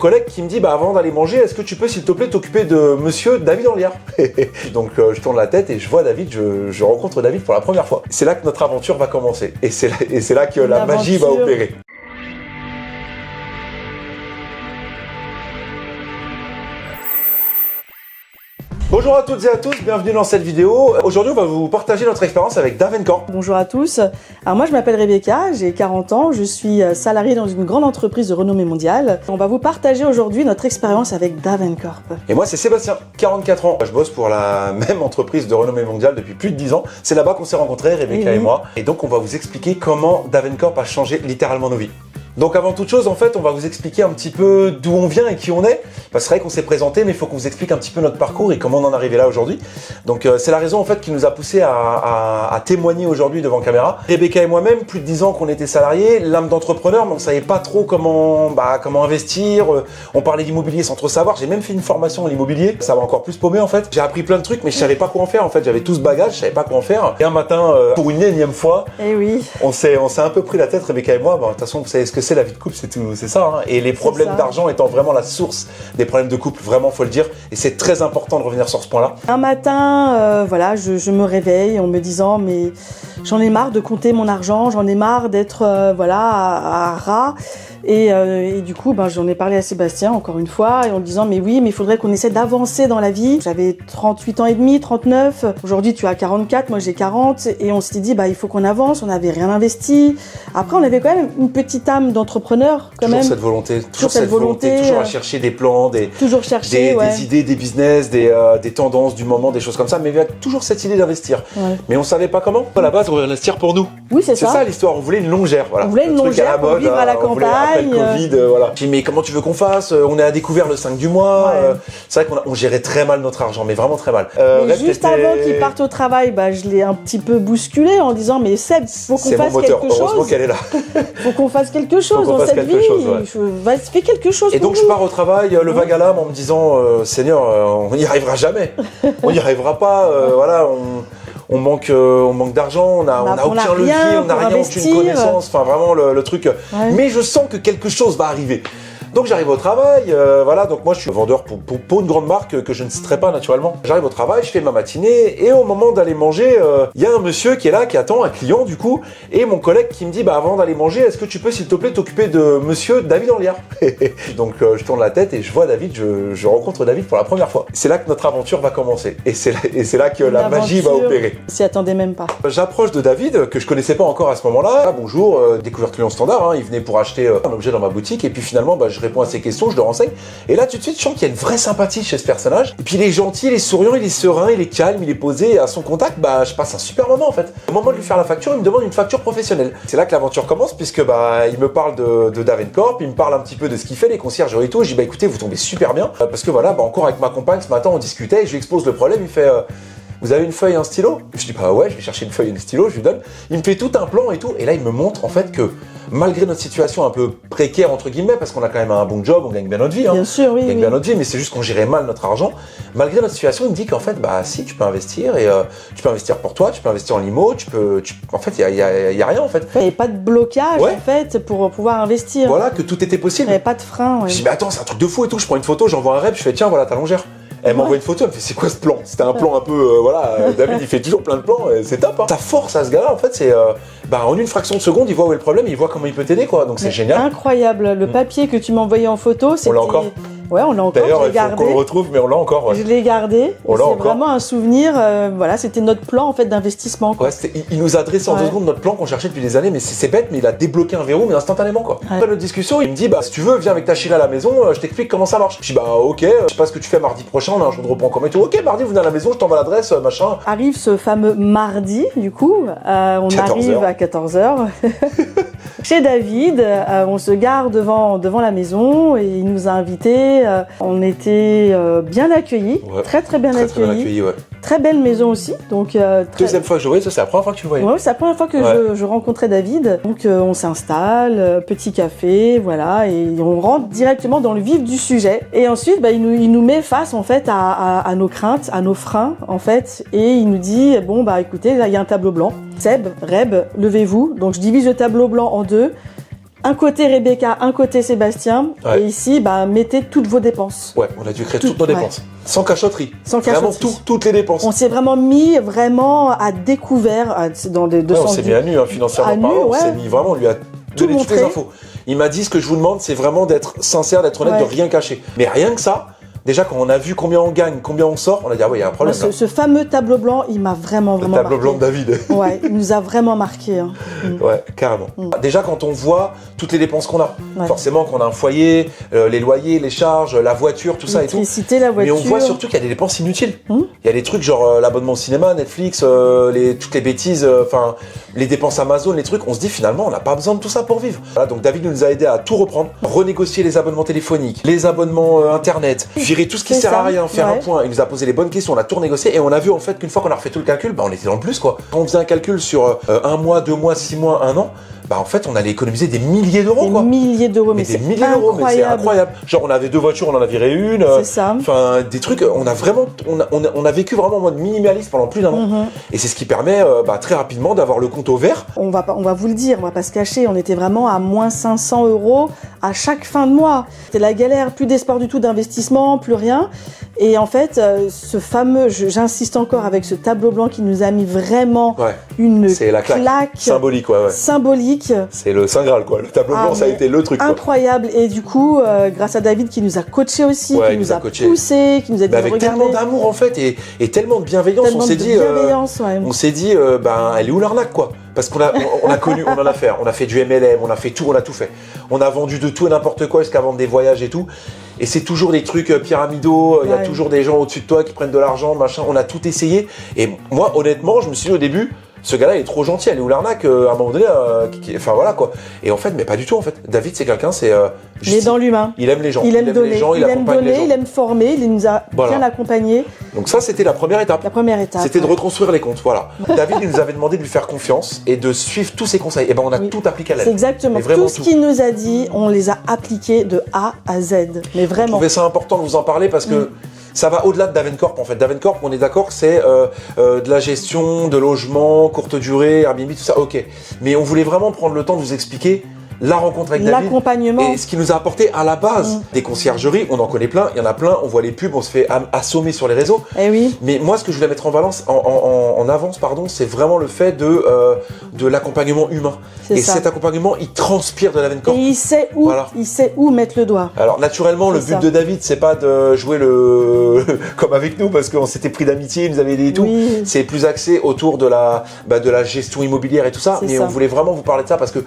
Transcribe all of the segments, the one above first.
Collègue qui me dit avant d'aller manger, est-ce que tu peux s'il te plaît t'occuper de monsieur David Enliard? Donc je tourne la tête et je vois David, je rencontre David pour la première fois. C'est là que notre aventure va commencer et c'est là que la magie va opérer. Bonjour à toutes et à tous, bienvenue dans cette vidéo. Aujourd'hui, on va vous partager notre expérience avec Davencorp. Bonjour à tous. Alors moi, je m'appelle Rebecca, j'ai 40 ans, je suis salariée dans une grande entreprise de renommée mondiale. On va vous partager aujourd'hui notre expérience avec Davencorp. Et moi, c'est Sébastien, 44 ans. Je bosse pour la même entreprise de renommée mondiale depuis plus de 10 ans. C'est là-bas qu'on s'est rencontrés, Rebecca et moi. Et donc, on va vous expliquer comment Davencorp a changé littéralement nos vies. Donc avant toute chose, en fait, on va vous expliquer un petit peu d'où on vient et qui on est. Parce que c'est vrai qu'on s'est présenté, mais il faut qu'on vous explique un petit peu notre parcours et comment on en est arrivé là aujourd'hui. Donc c'est la raison en fait qui nous a poussé à témoigner aujourd'hui devant caméra. Rebecca et moi-même, plus de 10 ans qu'on était salariés, l'âme d'entrepreneur, mais on savait pas trop comment investir. On parlait d'immobilier sans trop savoir. J'ai même fait une formation en immobilier. Ça m'a encore plus paumé en fait. J'ai appris plein de trucs, mais je savais pas quoi en faire en fait. J'avais tout ce bagage, je savais pas quoi en faire. Et un matin, pour une énième fois, on s'est un peu pris la tête, Rebecca et moi. De toute façon, vous savez ce que c'est la vie de couple, c'est ça. Hein. Et les problèmes d'argent étant vraiment la source des problèmes de couple, vraiment, faut le dire. Et c'est très important de revenir sur ce point-là. Un matin, voilà, je me réveille en me disant, mais j'en ai marre de compter mon argent, j'en ai marre d'être, à ras. Et du coup, j'en ai parlé à Sébastien encore une fois, et en disant, mais oui, mais il faudrait qu'on essaie d'avancer dans la vie. J'avais 38 ans et demi, 39. Aujourd'hui, tu as 44, moi j'ai 40. Et on s'était dit, il faut qu'on avance, on n'avait rien investi. Après, on avait quand même une petite âme d'entrepreneur, quand même. Toujours cette volonté, toujours à chercher des plans, des idées, des business, des tendances du moment, des choses comme ça. Mais il y a toujours cette idée d'investir. Ouais. Mais on savait pas comment. À la base, on voulait investir pour nous. Oui, c'est ça. C'est ça l'histoire. On voulait une longère. Voilà. On voulait une longère pour vivre à la campagne. Après le Covid, voilà. J'ai dit, mais comment tu veux qu'on fasse? On est à découvert le 5 du mois. Ouais. C'est vrai qu'on gérait très mal notre argent, mais vraiment très mal. Mais juste avant qu'il parte au travail, je l'ai un petit peu bousculé en disant, mais Seb, faut qu'on fasse quelque chose. Heureusement qu'elle est là. Faut qu'on fasse quelque chose dans cette vie. Fais quelque chose. Et donc je pars au travail, le vague à l'âme, en me disant, Seigneur, on n'y arrivera jamais. On n'y arrivera pas. Voilà. On manque d'argent, on a aucun levier, on n'a rien, aucune connaissance, enfin vraiment le truc. Ouais. Mais je sens que quelque chose va arriver. Donc j'arrive au travail, voilà, donc moi je suis vendeur pour une grande marque que je ne citerai pas naturellement. J'arrive au travail, je fais ma matinée et au moment d'aller manger, il y a un monsieur qui est là, qui attend, un client du coup, et mon collègue qui me dit avant d'aller manger, est-ce que tu peux s'il te plaît t'occuper de monsieur David Enliard? Donc je tourne la tête et je vois David, je rencontre David pour la première fois. C'est là que notre aventure va commencer et c'est là que la magie va opérer. On s'y attendait même pas. J'approche de David, que je connaissais pas encore à ce moment-là. Ah, bonjour, découvert client standard, hein, il venait pour acheter un objet dans ma boutique et puis finalement je réponds à ses questions, je le renseigne. Et là, tout de suite, je sens qu'il y a une vraie sympathie chez ce personnage. Et puis, il est gentil, il est souriant, il est serein, il est calme, il est posé. Et à son contact, je passe un super moment, en fait. Au moment de lui faire la facture, il me demande une facture professionnelle. C'est là que l'aventure commence, puisque, il me parle de Davencorp, il me parle un petit peu de ce qu'il fait, les conciergeries et tout. Je dis, écoutez, vous tombez super bien. Parce que voilà, encore avec ma compagne, ce matin, on discutait et je lui expose le problème. Il fait, vous avez une feuille et un stylo? Je dis, ouais, je vais chercher une feuille et un stylo, je lui donne. Il me fait tout un plan et tout. Et là, il me montre, en fait, que malgré notre situation un peu précaire, entre guillemets, parce qu'on a quand même un bon job, on gagne bien notre vie. Bien sûr, oui. On gagne bien notre vie, mais c'est juste qu'on gérait mal notre argent. Malgré notre situation, il me dit qu'en fait, si, tu peux investir et tu peux investir pour toi, tu peux investir en limo, en fait, il y a rien, en fait. Il n'y avait pas de blocage, en fait, pour pouvoir investir. Voilà, que tout était possible. Il n'y avait pas de frein, Je dis, mais attends, c'est un truc de fou et tout. Je prends une photo, j'envoie un rep, je fais, tiens, voilà ta longère. Elle m'envoie une photo, elle me fait c'est quoi ce plan? C'était un plan un peu, David il fait toujours plein de plans, c'est top. Hein. Ta force à ce gars-là en fait c'est, en une fraction de seconde il voit où est le problème, il voit comment il peut t'aider quoi, donc c'est génial. Incroyable, le papier que tu m'as envoyé en photo, c'était... On l'a encore. Ouais, on l'a encore, d'ailleurs, je l'ai gardé. D'ailleurs, il faut qu'on le retrouve, mais on l'a encore. Ouais. Je l'ai gardé, c'est encore. vraiment un souvenir, c'était notre plan en fait d'investissement. Ouais, il nous a dressé en 2 secondes notre plan qu'on cherchait depuis des années, mais c'est bête, mais il a débloqué un verrou, mais instantanément quoi. Après notre discussion, il me dit, si tu veux, viens avec ta chérie à la maison, je t'explique comment ça marche. Je dis, ok, je sais pas ce que tu fais mardi prochain, on a un jour de repos en commun et tout. Ok, mardi, vous venez à la maison, je t'envoie l'adresse, machin. Arrive ce fameux mardi, du coup, on arrive à 14h. Chez David, on se gare devant la maison et il nous a invités. On était bien accueillis, très bien accueillis. Ouais. Très belle maison aussi. Donc, deuxième fois que je le voyais, ça c'est la première fois que tu le voyais. Ouais, c'est la première fois que je rencontrais David. Donc on s'installe, petit café, voilà, et on rentre directement dans le vif du sujet. Et ensuite, il nous met face en fait à nos craintes, à nos freins en fait, et il nous dit écoutez, là il y a un tableau blanc. Seb, Reb, levez-vous. Donc je divise le tableau blanc en deux. un côté Rebecca, un côté Sébastien. Ouais. Et ici, mettez toutes vos dépenses. Ouais, on a dû créer toutes nos dépenses. Sans cachotterie. Sans Vraiment cachotterie. toutes les dépenses. On s'est vraiment mis à découvert dans des Ouais, on s'est mis à nu, financièrement à nu, parlant. ouais. On s'est mis vraiment, on lui a donné toutes les infos. Il m'a dit, ce que je vous demande, c'est vraiment d'être sincère, d'être honnête, de rien cacher. Mais rien que ça, déjà quand on a vu combien on gagne, combien on sort, on a dit, il y a un problème. Ce fameux tableau blanc, il m'a vraiment Le marqué. tableau blanc de David. Ouais, il nous a vraiment marqué. Ouais, carrément. Déjà, quand on voit toutes les dépenses qu'on a, forcément qu'on a un foyer, les loyers, les charges, la voiture, tout ça et tout. L'électricité, la voiture. Mais on voit surtout qu'il y a des dépenses inutiles. Il y a des trucs genre l'abonnement au cinéma, Netflix, toutes les bêtises, les dépenses Amazon, les trucs. On se dit finalement, on n'a pas besoin de tout ça pour vivre. Voilà, donc David nous a aidé à tout reprendre, renégocier les abonnements téléphoniques, les abonnements internet, virer tout ce qui sert à rien, faire un point. Il nous a posé les bonnes questions, on a tout renégocié et on a vu en fait qu'une fois qu'on a refait tout le calcul, on était dans le plus quoi. Quand on faisait un calcul sur 1 mois, 2 mois, 6 mois, 1 an, en fait, on allait économiser des milliers d'euros, quoi. Des milliers d'euros, mais c'est incroyable. Mais c'est incroyable. Genre, on avait 2 voitures, on en a viré une. C'est ça. Enfin, des trucs, on a vécu vraiment en mode minimaliste pendant plus d'un an. Et c'est ce qui permet, très rapidement, d'avoir le compte au vert. On va vous le dire, on va pas se cacher, on était vraiment à moins 500 € à chaque fin de mois. C'était la galère, plus d'espoir du tout d'investissement, plus rien. Et en fait, ce fameux, j'insiste encore avec ce tableau blanc qui nous a mis vraiment une claque symbolique, symbolique. C'est le Saint Graal, quoi. Le tableau blanc, ça a été le truc, incroyable. Quoi. Et du coup, grâce à David qui nous a coachés aussi, qui nous a poussé, qui nous a dit avec tellement d'amour en fait et tellement de bienveillance, on s'est dit, elle est où l'arnaque, quoi. Parce qu'on a connu, on en a fait. On a fait du MLM, on a fait tout, on a tout fait. On a vendu de tout et n'importe quoi jusqu'à vendre des voyages et tout. Et c'est toujours des trucs pyramidaux, il y a toujours des gens au-dessus de toi qui prennent de l'argent, machin. On a tout essayé. Et moi, honnêtement, je me suis dit au début, ce gars-là, il est trop gentil, elle est où l'arnaque à un moment donné, enfin voilà quoi. Et en fait, mais pas du tout en fait. David, c'est quelqu'un, il est dans l'humain. Il aime les gens. Il aime donner, les gens, il accompagne les gens. Il aime former, il nous a bien accompagnés. Donc ça, c'était la première étape. C'était de reconstruire les comptes, voilà. David, il nous avait demandé de lui faire confiance et de suivre tous ses conseils. Et on a tout appliqué à la lettre. C'est exactement tout ce qu'il nous a dit, on les a appliqués de A à Z. Mais vraiment. Je trouvais ça important de vous en parler parce que ça va au-delà de Davencorp en fait. Davencorp, on est d'accord que c'est de la gestion, de logement, courte durée, Airbnb, tout ça, ok. Mais on voulait vraiment prendre le temps de vous expliquer la rencontre avec David. L'accompagnement. Et ce qui nous a apporté à la base des conciergeries, on en connaît plein, il y en a plein, on voit les pubs, on se fait assommer sur les réseaux. Eh oui. Mais moi, ce que je voulais mettre en avance, c'est vraiment le fait de l'accompagnement humain. Cet accompagnement, il transpire de Davencorp. Et il sait où mettre le doigt. Alors naturellement, le but de David, c'est pas de jouer comme avec nous, parce qu'on s'était pris d'amitié, il nous avait aidé et tout. Oui. C'est plus axé autour de la gestion immobilière et tout ça. Mais on voulait vraiment vous parler de ça parce que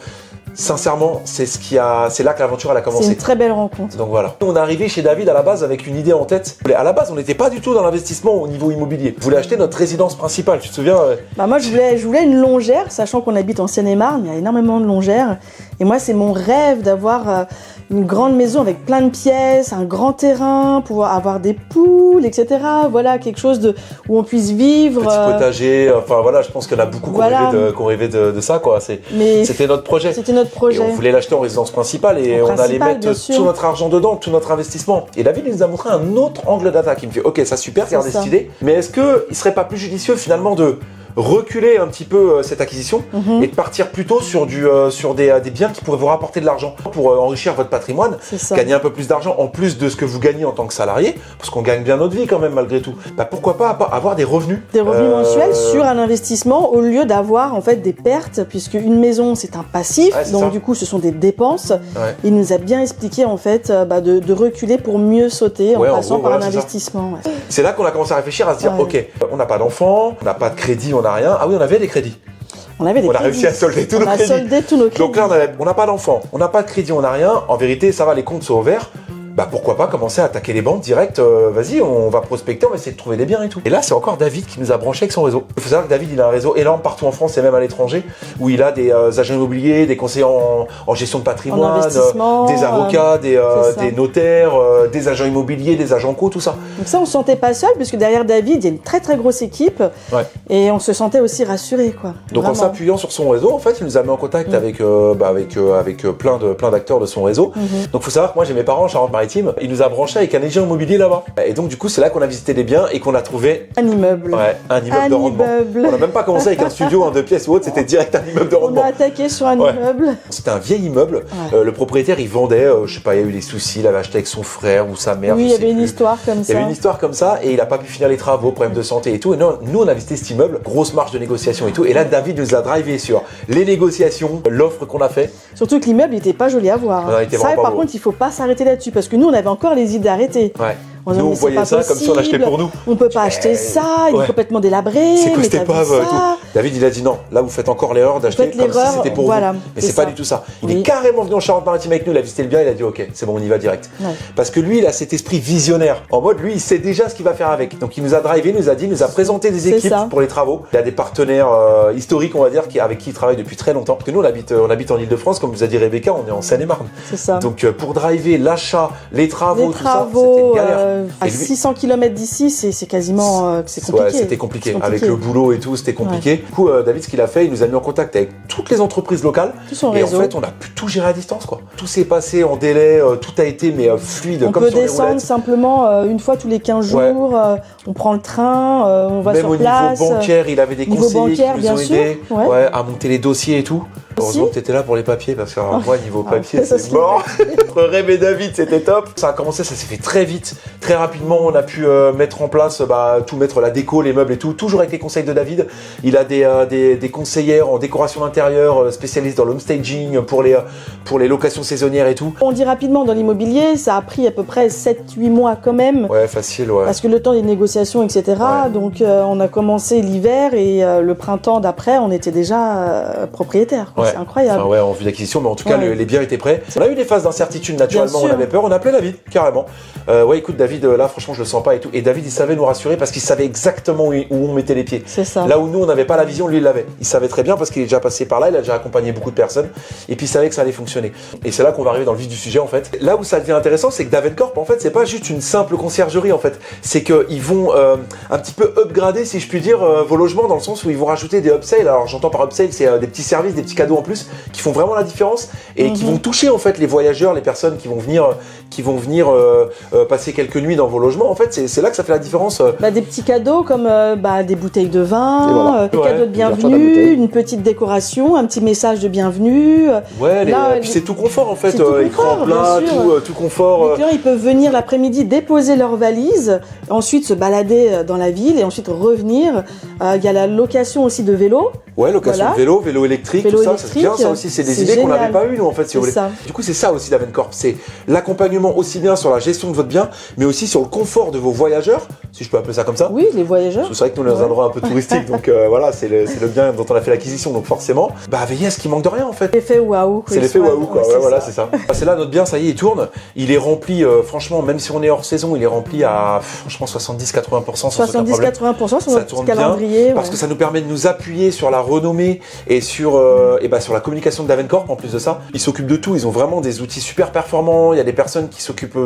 sincèrement, c'est là que l'aventure elle a commencé. C'est une très belle rencontre. Donc voilà. On est arrivé chez David à la base avec une idée en tête. À la base, on n'était pas du tout dans l'investissement au niveau immobilier. On voulait acheter notre résidence principale, tu te souviens? Moi, je voulais une longère, sachant qu'on habite en Seine-et-Marne, il y a énormément de longères. Et moi, c'est mon rêve d'avoir une grande maison avec plein de pièces, un grand terrain, pouvoir avoir des poules, etc. Voilà, quelque chose où on puisse vivre. Petit potager, enfin voilà, je pense qu'il y en a beaucoup qui rêvaient de ça, quoi. C'était notre projet. C'était notre projet. Et on voulait l'acheter en résidence principale et on allait mettre tout notre argent dedans, tout notre investissement. Et David il nous a montré un autre angle d'attaque. Il me fait, ok, ça super, regardez cette idée. Mais est-ce qu'il serait pas plus judicieux finalement de reculer un petit peu cette acquisition et de partir plutôt sur des biens qui pourraient vous rapporter de l'argent pour enrichir votre patrimoine, gagner un peu plus d'argent en plus de ce que vous gagnez en tant que salarié, parce qu'on gagne bien notre vie quand même malgré tout. Pourquoi pas avoir des revenus mensuels sur un investissement au lieu d'avoir en fait des pertes, puisque une maison c'est un passif, donc du coup ce sont des dépenses. Il nous a bien expliqué en fait de reculer pour mieux sauter en passant par un investissement. C'est là qu'on a commencé à réfléchir, à se dire ok, on n'a pas d'enfants, on n'a pas de crédit, on n'a rien. Ah oui, on avait des crédits. On a réussi à solder tous nos crédits. Donc là, on n'a pas d'enfants, on n'a pas de crédit, on n'a rien. En vérité, ça va, les comptes sont ouverts. Pourquoi pas commencer à attaquer les banques direct, vas-y, on va prospecter, on va essayer de trouver des biens et tout. Et là, c'est encore David qui nous a branché avec son réseau. Il faut savoir que David, il a un réseau énorme partout en France et même à l'étranger, où il a des agents immobiliers, des conseillers en gestion de patrimoine, des avocats, des notaires, des agents immobiliers, des agents co, tout ça. Donc ça, on se sentait pas seul, puisque derrière David, il y a une très très grosse équipe, et on se sentait aussi rassuré, quoi. Donc en s'appuyant sur son réseau, en fait, il nous a mis en contact avec plein d'acteurs de son réseau. Donc il faut savoir que moi, j'ai mes parents en Charente-Maritime. Charente-Maritime. Il nous a branché avec un agent immobilier là-bas. Et donc du coup, c'est là qu'on a visité des biens et qu'on a trouvé un immeuble. Ouais, un immeuble de rendement. On n'a même pas commencé avec un studio, 2 pièces ou autre, c'était direct un immeuble de rendement. On a attaqué sur un immeuble. C'était un vieil immeuble. Le propriétaire, il vendait, je sais pas, il y a eu des soucis, il avait acheté avec son frère ou sa mère. Oui, il y avait une histoire comme ça. Il y avait une histoire comme ça et il a pas pu finir les travaux, problème de santé et tout. Et non, nous, on a visité cet immeuble, grosse marge de négociation et tout. Et là, David nous a drivé sur les négociations, l'offre qu'on a fait. Surtout que l'immeuble n'était pas joli à voir. Ça, par contre, il faut pas s'arrêter là-dessus parce que nous, on avait encore les idées d'arrêter. Ouais. Nous, on voyait ça comme si on achetait pour nous. On peut pas acheter ça, il est complètement délabré. C'est quoi cette épave tout. David, il a dit non, là vous faites encore l'erreur d'acheter comme si c'était pour vous. Mais c'est pas du tout ça. Il est carrément venu en Charente-Maritime avec nous, il a visité le bien, il a dit ok, c'est bon, on y va direct. Parce que lui, il a cet esprit visionnaire. En mode, lui, il sait déjà ce qu'il va faire avec. Donc il nous a drivé, nous a présenté des équipes pour les travaux. Il a des partenaires historiques, on va dire, avec qui il travaille depuis très longtemps. Parce que nous, on habite en Ile-de-France, comme vous a dit Rebecca, on est en Seine-et-Marne. C'est ça. Donc pour driver l'achat, les travaux, tout ça, c'était une galère. À 600 km d'ici, c'est quasiment c'est compliqué. Ouais, c'était compliqué. Avec le boulot et tout, c'était compliqué. Du coup, David, ce qu'il a fait, il nous a mis en contact avec toutes les entreprises locales. Tout son et réseau. En fait, on a pu tout gérer à distance, quoi. Tout s'est passé en délai, tout a été fluide. On comme peut sur les descendre roulettes. simplement une fois tous les 15 jours. On prend le train, on va Même sur au place. niveau bancaire, il avait des conseillers qui nous ont aidés à monter les dossiers et tout. Heureusement que tu étais là pour les papiers, parce que moi, niveau papier, c'est mort. Entre Reb et David, c'était top. Ça a commencé, ça s'est fait très vite, très rapidement. On a pu mettre en place, tout mettre la déco, les meubles et tout, toujours avec les conseils de David. Il a des conseillères en décoration d'intérieur, spécialistes dans l'home staging, pour les locations saisonnières et tout. On dit rapidement, dans l'immobilier, ça a pris à peu près 7-8 mois quand même. Ouais, facile, ouais. Parce que le temps des négociations, etc. Ouais. Donc on a commencé l'hiver et le printemps d'après, on était déjà propriétaire. Ouais. C'est incroyable. Enfin, ouais, en vue d'acquisition, mais en tout cas, les biens étaient prêts. On a eu des phases d'incertitude, naturellement, on avait peur. On a appelé David, carrément. Ouais, écoute, David, là, franchement, je le sens pas et tout. Et David, il savait nous rassurer parce qu'il savait exactement où on mettait les pieds. C'est ça. Là où nous, on n'avait pas la vision, lui, il l'avait. Il savait très bien parce qu'il est déjà passé par là, il a déjà accompagné beaucoup de personnes. Et puis, il savait que ça allait fonctionner. Et c'est là qu'on va arriver dans le vif du sujet, en fait. Là où ça devient intéressant, c'est que Davencorp, en fait, c'est pas juste une simple conciergerie, en fait. C'est qu'ils vont un petit peu upgrader, si je puis dire, vos logements dans le sens où ils vont rajouter des upsales. Alors, j'entends par upsale, c'est des petits services, des petits cadeaux en plus qui font vraiment la différence et qui vont toucher, en fait, les voyageurs, les personnes qui vont venir passer quelques nuits dans vos logements. En fait, c'est là que ça fait la différence. Des petits cadeaux comme des bouteilles de vin, des cadeaux de bienvenue, une petite décoration, un petit message de bienvenue. Ouais, puis c'est tout confort en fait, écran plat, tout confort. Les clients, ils peuvent venir l'après-midi déposer leurs valises, ensuite se balader dans la ville et ensuite revenir. Il y a la location aussi de vélo. Ouais, location de vélo électrique, tout ça, c'est bien. Ça aussi, c'est des idées qu'on n'avait pas eues, nous, en fait, si vous voulez. Du coup, c'est ça aussi Davencorp. C'est l'accompagnement aussi bien sur la gestion de votre bien, mais aussi sur le confort de vos voyageurs, si je peux appeler ça comme ça. Oui, les voyageurs. C'est vrai que nous, on est dans un endroit un peu touristique, donc voilà, c'est le bien dont on a fait l'acquisition, donc forcément, veillez à ce qu'il manque de rien, en fait. L'effet waouh. C'est l'effet waouh, quoi. Ouais, voilà, c'est ça. C'est là, notre bien, ça y est, il tourne. Il est rempli, franchement, même si on est hors saison, il est rempli à, franchement, 70-80% sans aucun problème. 70-80% sur notre calendrier. Bien, parce que ça nous permet de nous appuyer sur la renommée et sur la communication de Davencorp. En plus de ça, ils s'occupent de tout. Ils ont vraiment des outils super performants. Il y a des personnes qui s'occupent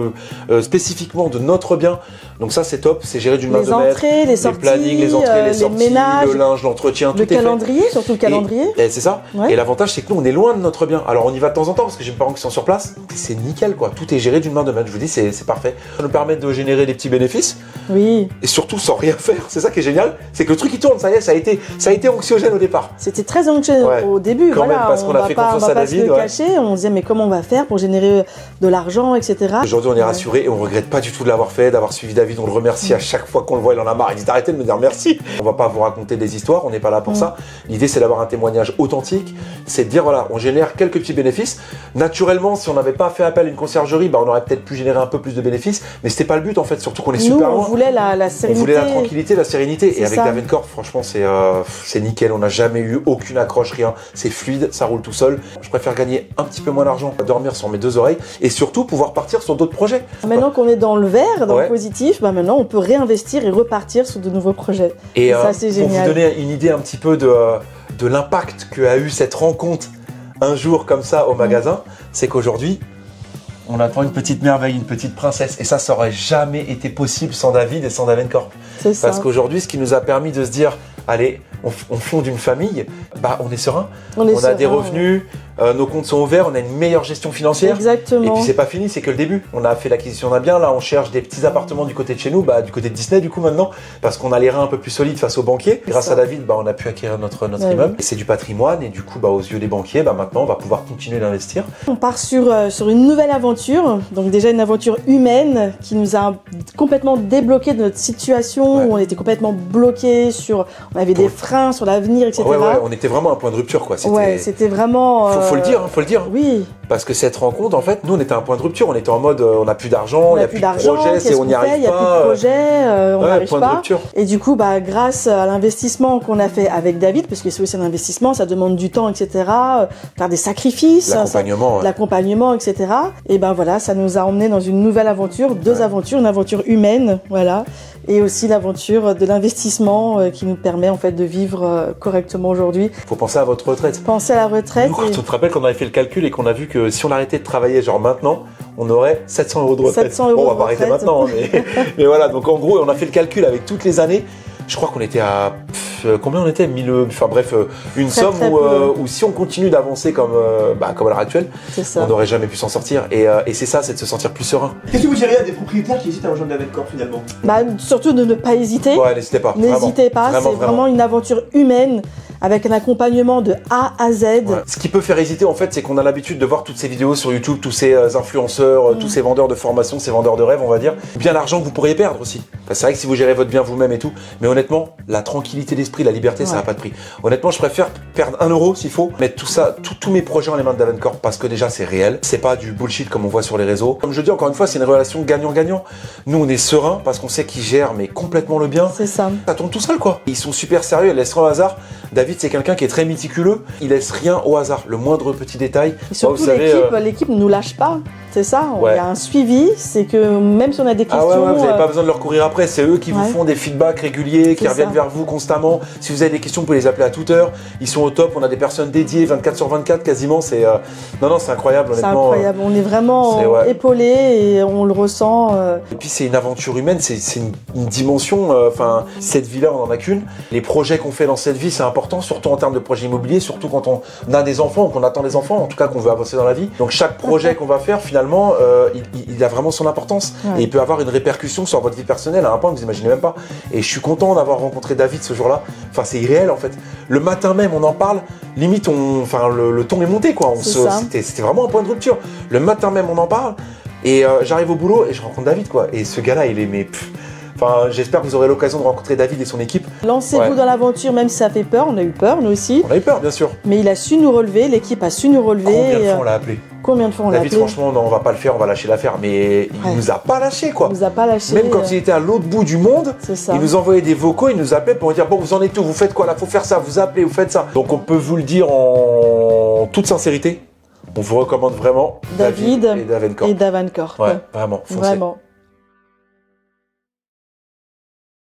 spécifiquement de notre bien. Donc ça, c'est top. C'est géré d'une main de maître. Les entrées, les sorties, les plannings, les entrées, les sorties, ménages, le linge, l'entretien, tout est fait. Le calendrier, surtout le calendrier. Et c'est ça. Ouais. Et l'avantage, c'est que nous, on est loin de notre bien. Alors, on y va de temps en temps parce que j'ai mes parents qui sont sur place. C'est nickel, quoi. Tout est géré d'une main de maître. Je vous dis, c'est parfait. Ça nous permet de générer des petits bénéfices. Oui. Et surtout sans rien faire. C'est ça qui est génial. C'est que le truc, il tourne. Ça y est, ça a été anxiogène au départ. C'était très anxiogène au début. Quand même, parce qu'on a fait confiance à David. On va pas se le cacher. On se disait, mais comment on va faire pour générer de l'argent, etc. Aujourd'hui, on est rassuré et on regrette pas du tout de l'avoir fait, d'avoir suivi David. On le remercie à chaque fois qu'on le voit. Il en a marre. Il dit arrêtez de me dire merci. On va pas vous raconter des histoires. On n'est pas là pour ça. L'idée, c'est d'avoir un témoignage authentique. C'est de dire voilà, on génère quelques petits bénéfices. Naturellement, si on n'avait pas fait appel à une conciergerie, on aurait peut-être pu générer un peu plus de bénéfices. Mais c'était pas le but en fait. Surtout qu'on est super loin. On voulait la sérénité. On voulait la tranquillité, la sérénité. Et avec Davencorp, franchement, c'est nickel. On n'a jamais eu aucune accroche, rien. C'est fluide, ça roule tout seul. Je préfère gagner un petit peu moins d'argent, dormir sur mes deux oreilles et surtout pouvoir partir sur d'autres projets. Maintenant qu'on est dans le vert, dans le positif, maintenant on peut réinvestir et repartir sur de nouveaux projets. Et ça, c'est génial. Pour vous donner une idée un petit peu de l'impact qu'a eu cette rencontre un jour comme ça au magasin, c'est qu'aujourd'hui, on attend une petite merveille, une petite princesse. Et ça aurait jamais été possible sans David et sans Davencorp. C'est ça. Parce qu'aujourd'hui, ce qui nous a permis de se dire, allez, on fonde une famille, bah on est serein, On a des revenus, nos comptes sont ouverts, on a une meilleure gestion financière. Exactement. Et puis c'est pas fini, c'est que le début. On a fait l'acquisition d'un bien, là on cherche des petits appartements du côté de chez nous, bah du côté de Disney du coup maintenant, parce qu'on a les reins un peu plus solides face aux banquiers. Grâce à David, bah on a pu acquérir notre immeuble. Et c'est du patrimoine et du coup bah aux yeux des banquiers, bah maintenant on va pouvoir continuer d'investir. On part sur une nouvelle aventure, donc déjà une aventure humaine qui nous a complètement débloqué de notre situation où on était complètement bloqué on avait des freins sur l'avenir, etc. Ouais, on était vraiment à un point de rupture quoi. C'était vraiment. Faut le dire, faut le dire. Oui. Parce que cette rencontre, en fait, nous on était à un point de rupture, on était en mode on n'a plus d'argent, il n'y a plus de projet, on n'y arrive pas. Il n'y a plus de projet, on n'arrive point pas. De rupture. Et du coup, bah, grâce à l'investissement qu'on a fait avec David, parce que c'est aussi un investissement, ça demande du temps, etc., faire des sacrifices, l'accompagnement, etc. Et ben voilà, ça nous a emmenés dans une nouvelle aventure, deux aventures, une aventure humaine, voilà, et aussi l'aventure de l'investissement qui nous permet en fait de vivre correctement aujourd'hui. Faut penser à votre retraite. Penser à la retraite. Nous, quand on te rappelle qu'on avait fait le calcul et qu'on a vu que si on arrêtait de travailler genre maintenant, on aurait 700 € de retraite. 700 € bon, on va de pas arrêter retraite. maintenant, mais voilà. Donc en gros, on a fait le calcul avec toutes les années. Je crois qu'on était à combien on était 1000, enfin bref, une somme où si on continue d'avancer comme à l'heure actuelle, on n'aurait jamais pu s'en sortir. Et c'est ça, c'est de se sentir plus serein. Qu'est-ce que vous diriez à des propriétaires qui hésitent à rejoindre Davencorp finalement? Bah, surtout de ne pas hésiter. Ouais, n'hésitez pas. N'hésitez pas, c'est vraiment une aventure humaine avec un accompagnement de A à Z. Ouais. Ce qui peut faire hésiter en fait, c'est qu'on a l'habitude de voir toutes ces vidéos sur YouTube, tous ces influenceurs, tous ces vendeurs de formation, ces vendeurs de rêves, on va dire. Bien l'argent que vous pourriez perdre aussi. C'est vrai que si vous gérez votre bien vous-même et tout, mais honnêtement, la tranquillité d'esprit, la liberté, ça n'a pas de prix. Honnêtement, je préfère perdre 1 € s'il faut, mettre tout ça, tous mes projets dans les mains de Davencorp parce que déjà c'est réel. C'est pas du bullshit comme on voit sur les réseaux. Comme je dis encore une fois, c'est une relation gagnant-gagnant. Nous, on est serein parce qu'on sait qu'ils gèrent mais complètement le bien. C'est ça. Ça tourne tout seul quoi. Ils sont super sérieux, ils laissent rien au hasard. David, c'est quelqu'un qui est très méticuleux. Il laisse rien au hasard, le moindre petit détail. Et surtout l'équipe ne nous lâche pas. C'est ça, il y a un suivi, c'est que même si on a des questions... vous n'avez pas besoin de leur courir après, c'est eux qui vous font des feedbacks réguliers, qui reviennent vers vous constamment. Si vous avez des questions, vous pouvez les appeler à toute heure. Ils sont au top, on a des personnes dédiées 24/24 quasiment. C'est c'est incroyable honnêtement. C'est incroyable, on est vraiment épaulés et on le ressent. Et puis c'est une aventure humaine, c'est une dimension, cette vie-là on en a qu'une. Les projets qu'on fait dans cette vie c'est important, surtout en termes de projets immobiliers, surtout quand on a des enfants ou qu'on attend des enfants, en tout cas qu'on veut avancer dans la vie. Donc chaque projet qu'on va faire finalement, il a vraiment son importance et il peut avoir une répercussion sur votre vie personnelle à un point que vous imaginez même pas. Et je suis content d'avoir rencontré David ce jour-là. Enfin, c'est irréel en fait. Le matin même, on en parle. Limite, le ton est monté quoi. C'était vraiment un point de rupture. Le matin même, on en parle. Et j'arrive au boulot et je rencontre David quoi. Et ce gars-là, il est j'espère que vous aurez l'occasion de rencontrer David et son équipe. Lancez-vous dans l'aventure, même si ça fait peur. On a eu peur, nous aussi. On a eu peur, bien sûr. Mais il a su nous relever, l'équipe a su nous relever. Combien de fois on l'a appelé? Combien de fois on l'a appelé? David, franchement, non, on va pas le faire, on va lâcher l'affaire. Mais il nous a pas lâché, quoi. Il nous a pas lâché. Même quand il était à l'autre bout du monde, il nous envoyait des vocaux, il nous appelait pour nous dire bon, vous en êtes où? Vous faites quoi là? Faut faire ça, vous appelez, vous faites ça. Donc on peut vous le dire en toute sincérité. On vous recommande vraiment David et Davencorp. Et Davencorp. Ouais, vraiment, foncez. Vraiment.